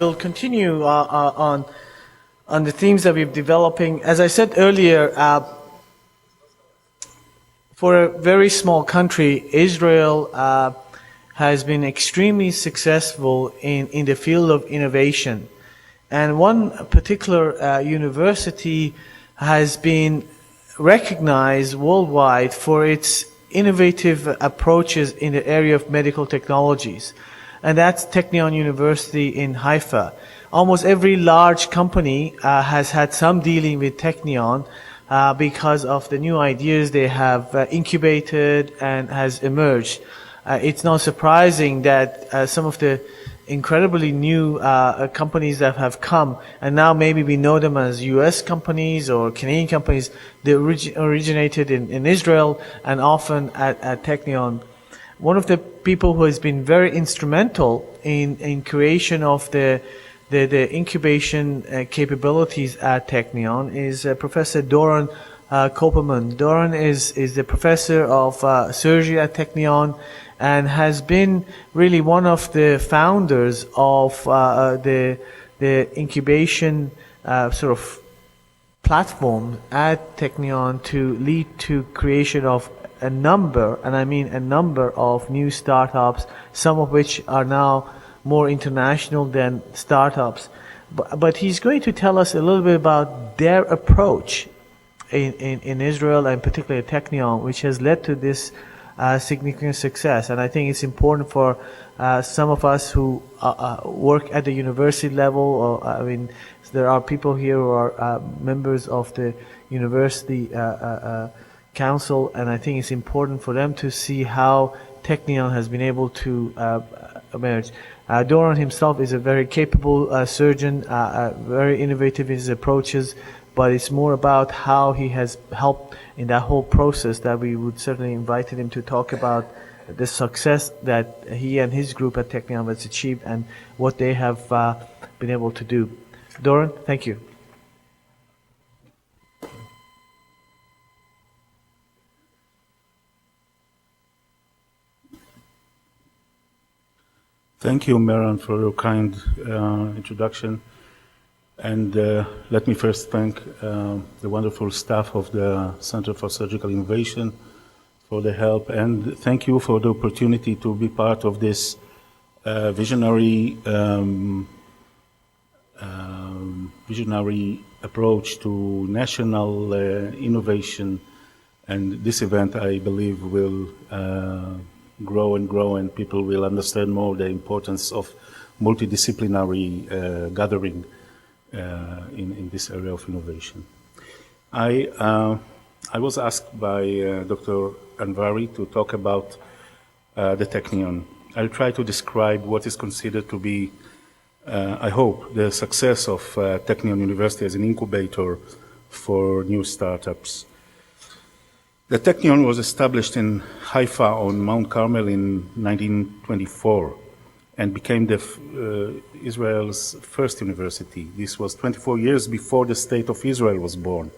We'll continue on the themes that we're developing. As I said earlier, for a very small country, Israel has been extremely successful in the field of innovation. And one particular university has been recognized worldwide for its innovative approaches in the area of medical technologies. And that's Technion University in Haifa. Almost every large company has had some dealing with Technion because of the new ideas they have incubated and has emerged. It's not surprising that some of the incredibly new companies that have come, and now maybe we know them as US companies or Canadian companies, they originated in Israel and often at Technion. One of the people who has been very instrumental in creation of the incubation capabilities at Technion is Professor Doron Kopelman. Doron is the professor of surgery at Technion and has been really one of the founders of the incubation sort of platform at Technion to lead to creation of a number, and I mean a number of new startups, some of which are now more international than startups. But he's going to tell us a little bit about their approach in Israel and particularly Technion, which has led to this significant success. And I think it's important for some of us who work at the university level, or I mean, there are people here who are members of the university council, and I think it's important for them to see how Technion has been able to emerge. Doron himself is a very capable surgeon, very innovative in his approaches, but it's more about how he has helped in that whole process that we would certainly invite him to talk about the success that he and his group at Technion has achieved and what they have been able to do. Doron, thank you. Thank you, Meran, for your kind introduction. And let me first thank the wonderful staff of the Center for Surgical Innovation for the help. And thank you for the opportunity to be part of this visionary approach to national innovation. And this event, I believe, will grow and grow, and people will understand more the importance of multidisciplinary gathering in this area of innovation. I was asked by Dr. Anvari to talk about the Technion. I'll try to describe what is considered to be, I hope, the success of Technion University as an incubator for new startups. The Technion was established in Haifa on Mount Carmel in 1924 and became Israel's first university. This was 24 years before the State of Israel was born.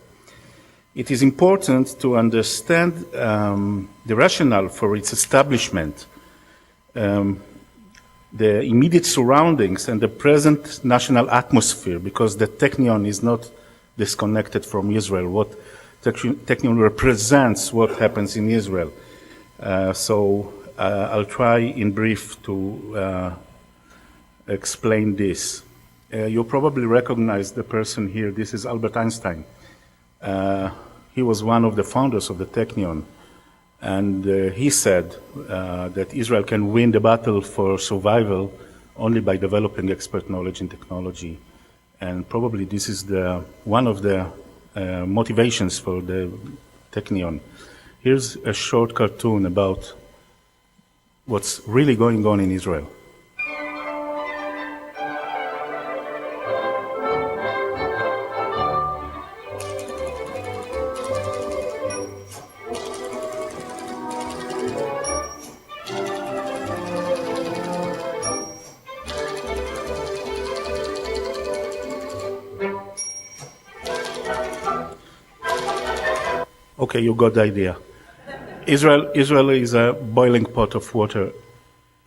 It is important to understand the rationale for its establishment, the immediate surroundings and the present national atmosphere, because the Technion is not disconnected from Israel. What Technion represents what happens in Israel. So I'll try in brief to explain this. You probably recognize the person here. This is Albert Einstein. He was one of the founders of the Technion. And he said that Israel can win the battle for survival only by developing expert knowledge and technology. And probably this is one of the motivations for the Technion. Here's a short cartoon about what's really going on in Israel. Okay, you got the idea. Israel is a boiling pot of water.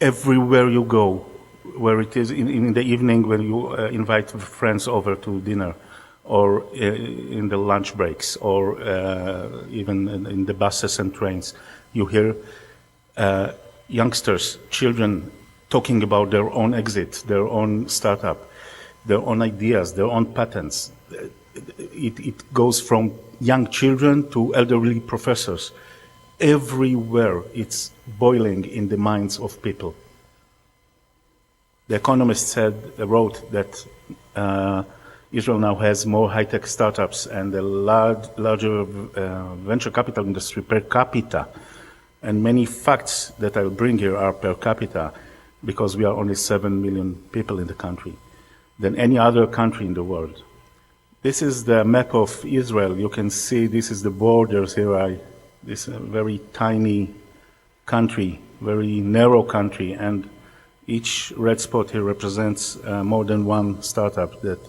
Everywhere you go, where it is in the evening when you invite friends over to dinner, or in the lunch breaks, or even in the buses and trains, you hear youngsters, children, talking about their own exit, their own startup, their own ideas, their own patents. It goes from young children to elderly professors. Everywhere it's boiling in the minds of people. The Economist wrote that Israel now has more high-tech startups and a larger venture capital industry per capita. And many facts that I'll bring here are per capita, because we are only 7 million people in the country, than any other country in the world. This is the map of Israel. You can see this is the borders here. This very tiny country, very narrow country, and each red spot here represents more than one startup that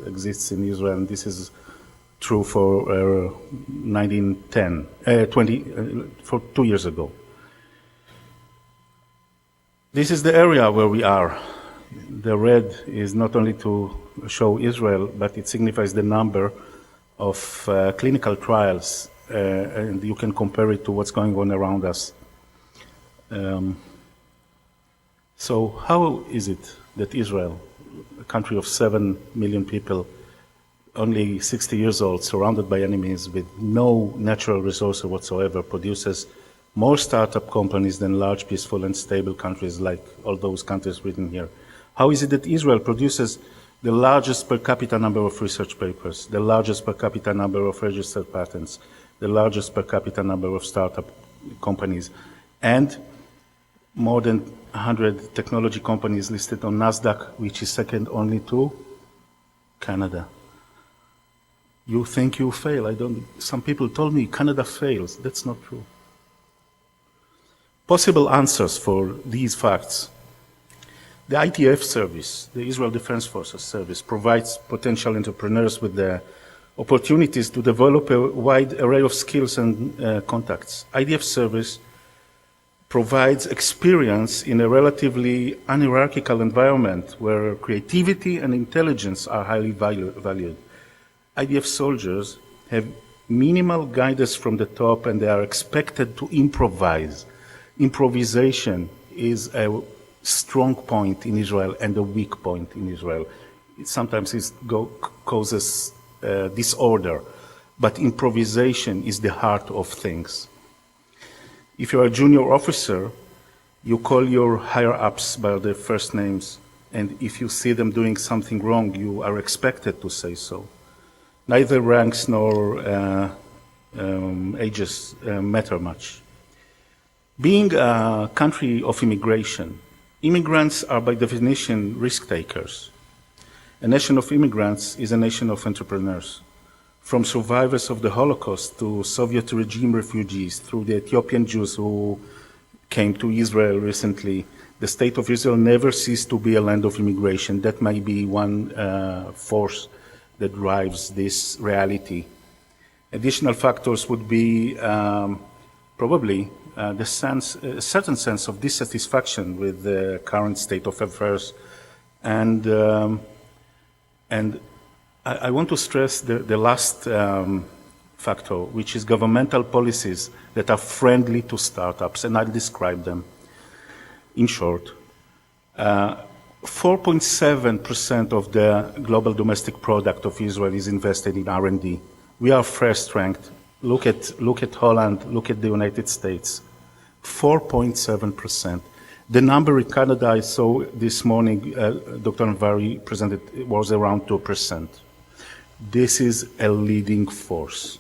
exists in Israel, and this is true for for 2 years ago. This is the area where we are. The red is not only to show Israel, but it signifies the number of clinical trials, and you can compare it to what's going on around us. So how is it that Israel, a country of 7 million people, only 60 years old, surrounded by enemies, with no natural resources whatsoever, produces more startup companies than large, peaceful, and stable countries like all those countries written here? How is it that Israel produces the largest per capita number of research papers, the largest per capita number of registered patents, the largest per capita number of startup companies, and more than 100 technology companies listed on NASDAQ, which is second only to Canada? You think you fail. Some people told me Canada fails. That's not true. Possible answers for these facts. The IDF service, the Israel Defense Forces service, provides potential entrepreneurs with the opportunities to develop a wide array of skills and contacts. IDF service provides experience in a relatively unhierarchical environment where creativity and intelligence are highly valued. IDF soldiers have minimal guidance from the top, and they are expected to improvise. Improvisation is a strong point in Israel and a weak point in Israel. Sometimes it causes disorder, but improvisation is the heart of things. If you're a junior officer, you call your higher-ups by their first names, and if you see them doing something wrong, you are expected to say so. Neither ranks nor ages matter much. Being a country of immigration, immigrants are by definition risk-takers. A nation of immigrants is a nation of entrepreneurs. From survivors of the Holocaust to Soviet regime refugees, through the Ethiopian Jews who came to Israel recently, the state of Israel never ceased to be a land of immigration. That might be one force that drives this reality. Additional factors would be probably a certain sense of dissatisfaction with the current state of affairs, and I want to stress the last factor, which is governmental policies that are friendly to startups, and I'll describe them. In short, 4.7% of the global domestic product of Israel is invested in R&D. We are first ranked. Look at Holland, look at the United States. 4.7%. The number in Canada I saw this morning, Dr. Anvari presented, was around 2%. This is a leading force.